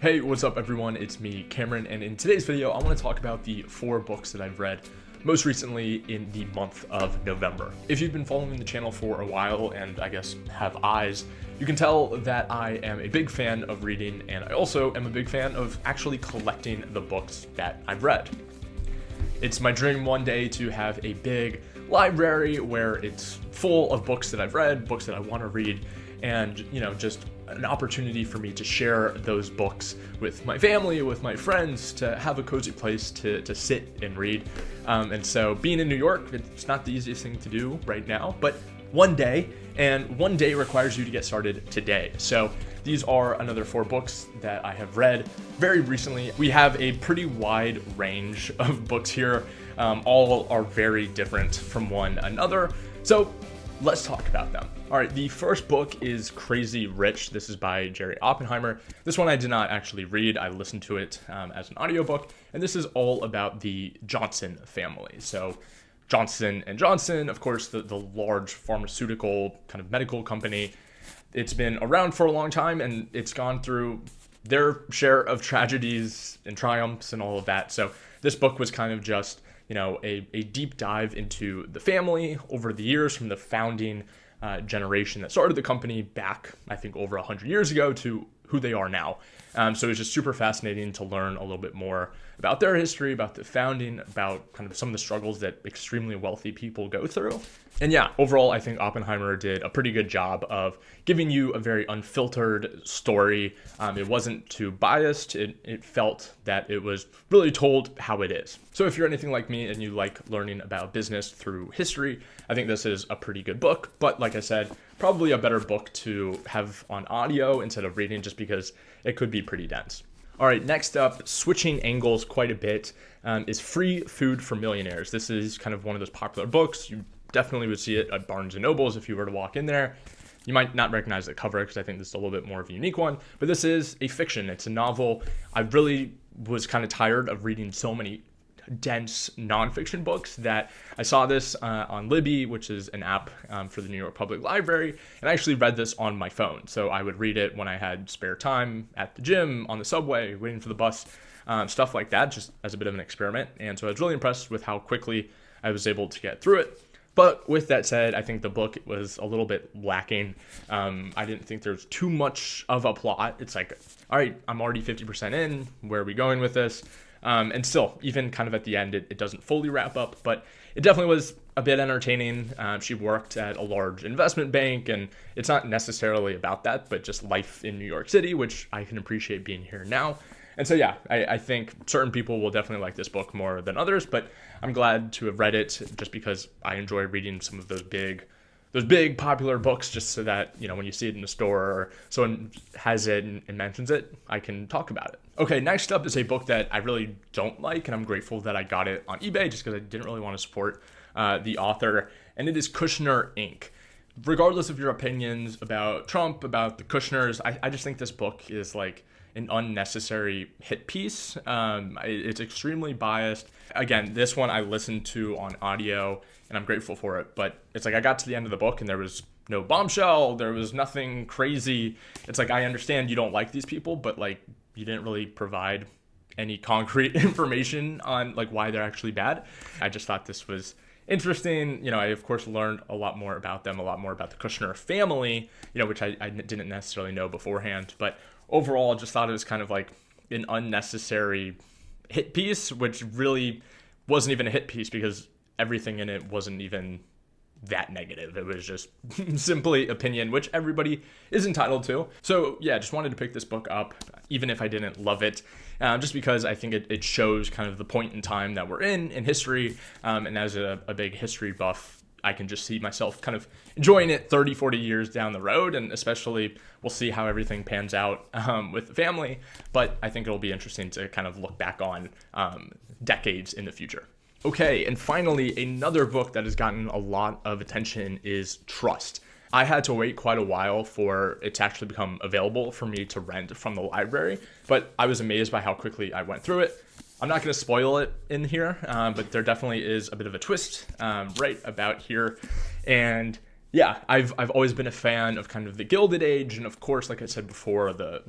Hey, what's up everyone? It's me, Cameron, and in today's video, I want to talk about the 4 books that I've read most recently in the month of November. If you've been following the channel for a while and I guess have eyes, you can tell that I am a big fan of reading, and I also am a big fan of actually collecting the books that I've read. It's my dream one day to have a big library where it's full of books that I've read, books that I want to read, and just an opportunity for me to share those books with my family, with my friends, to have a cozy place to sit and read. And so being in New York, it's not the easiest thing to do right now, but one day requires you to get started today. So these are another 4 books that I have read very recently. We have a pretty wide range of books here. All are very different from one another. So let's talk about them. All right, the first book is Crazy Rich. This is by Jerry Oppenheimer. This one I did not actually read. I listened to it as an audiobook, and this is all about the Johnson family. So Johnson & Johnson, of course, the large pharmaceutical kind of medical company. It's been around for a long time, and it's gone through their share of tragedies and triumphs and all of that. So this book was kind of just, a deep dive into the family over the years, from the founding generation that started the company back, I think, over 100 years ago to who they are now. So it was just super fascinating to learn a little bit more about their history, about the founding, about kind of some of the struggles that extremely wealthy people go through. And yeah, overall, I think Oppenheimer did a pretty good job of giving you a very unfiltered story. It wasn't too biased. It felt that it was really told how it is. So if you're anything like me and you like learning about business through history, I think this is a pretty good book. But like I said, probably a better book to have on audio instead of reading, just because it could be pretty dense. All right, next up, switching angles quite a bit, is Free Food for Millionaires. This is kind of one of those popular books. You definitely would see it at Barnes & Nobles if you were to walk in there. You might not recognize the cover because I think this is a little bit more of a unique one, but this is a fiction. It's a novel. I really was kind of tired of reading so many dense nonfiction books that I saw this on Libby, which is an app for the New York Public Library, and I actually read this on my phone. So I would read it when I had spare time at the gym, on the subway, waiting for the bus, stuff like that, just as a bit of an experiment. And so I was really impressed with how quickly I was able to get through it. But with that said, I think the book was a little bit lacking. I didn't think there's too much of a plot. It's like, all right, I'm already 50% in. Where are we going with this? And still, even kind of at the end, it doesn't fully wrap up, but it definitely was a bit entertaining. She worked at a large investment bank, and it's not necessarily about that, but just life in New York City, which I can appreciate being here now. And so, yeah, I think certain people will definitely like this book more than others, but I'm glad to have read it just because I enjoy reading some of those big popular books, just so that, when you see it in the store or someone has it and mentions it, I can talk about it. Okay, next up is a book that I really don't like, and I'm grateful that I got it on eBay just because I didn't really want to support the author, and it is Kushner, Inc. Regardless of your opinions about Trump, about the Kushners, I just think this book is like an unnecessary hit piece. It's extremely biased. Again, this one I listened to on audio, and I'm grateful for it, but it's like I got to the end of the book and there was no bombshell, there was nothing crazy. It's like, I understand you don't like these people, but like, you didn't really provide any concrete information on like why they're actually bad. I just thought this was interesting. I of course learned a lot more about them, a lot more about the Kushner family, which I didn't necessarily know beforehand, but overall, I just thought it was kind of like an unnecessary hit piece, which really wasn't even a hit piece because everything in it wasn't even that negative. It was just simply opinion, which everybody is entitled to. So yeah, just wanted to pick this book up, even if I didn't love it, just because I think it shows kind of the point in time that we're in history. And as a big history buff, I can just see myself kind of enjoying it 30, 40 years down the road, and especially we'll see how everything pans out with the family, but I think it'll be interesting to kind of look back on decades in the future. Okay, and finally, another book that has gotten a lot of attention is Trust. I had to wait quite a while for it to actually become available for me to rent from the library, but I was amazed by how quickly I went through it. I'm not going to spoil it in here, but there definitely is a bit of a twist right about here. And yeah, I've always been a fan of kind of the Gilded Age, and of course, like I said before, the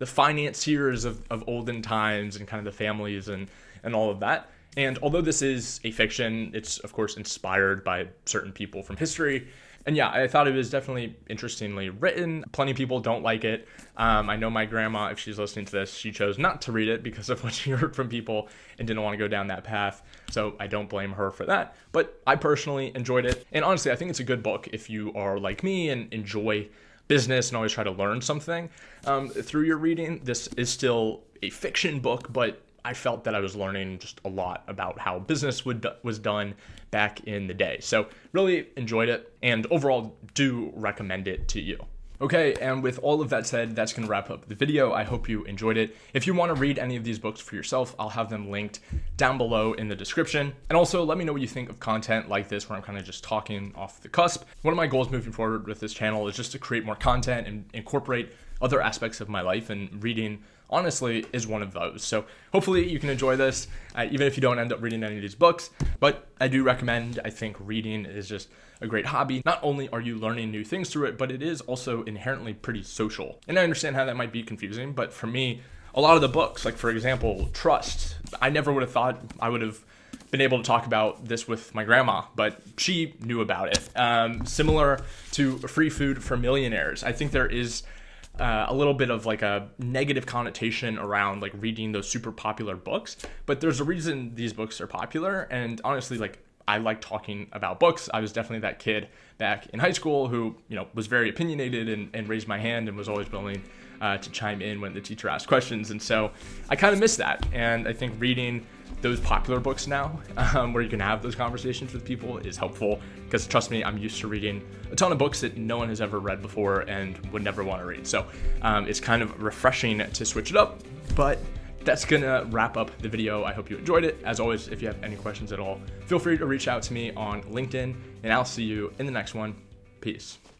the financiers of olden times and kind of the families and all of that. And although this is a fiction, it's of course inspired by certain people from history. And yeah, I thought it was definitely interestingly written. Plenty of people don't like it. I know my grandma, if she's listening to this, she chose not to read it because of what she heard from people and didn't want to go down that path. So I don't blame her for that. But I personally enjoyed it. And honestly, I think it's a good book if you are like me and enjoy business and always try to learn something through your reading. This is still a fiction book, but I felt that I was learning just a lot about how business was done back in the day. So really enjoyed it, and overall do recommend it to you. Okay, and with all of that said, that's going to wrap up the video. I hope you enjoyed it. If you want to read any of these books for yourself, I'll have them linked down below in the description. And also let me know what you think of content like this where I'm kind of just talking off the cusp. One of my goals moving forward with this channel is just to create more content and incorporate other aspects of my life, and reading honestly is one of those. So hopefully you can enjoy this, even if you don't end up reading any of these books. But I do recommend, I think reading is just a great hobby. Not only are you learning new things through it, but it is also inherently pretty social. And I understand how that might be confusing, but for me, a lot of the books, like for example, Trust, I never would have thought I would have been able to talk about this with my grandma, but she knew about it. Similar to Free Food for Millionaires, I think there is a little bit of like a negative connotation around like reading those super popular books, but there's a reason these books are popular. And honestly, like I like talking about books. I was definitely that kid back in high school who, was very opinionated and raised my hand and was always willing to chime in when the teacher asked questions. And so I kind of miss that. And I think reading those popular books now, where you can have those conversations with people, is helpful, because trust me, I'm used to reading a ton of books that no one has ever read before and would never want to read. So it's kind of refreshing to switch it up. But that's gonna wrap up the video. I hope you enjoyed it. As always, if you have any questions at all, feel free to reach out to me on LinkedIn, and I'll see you in the next one. Peace.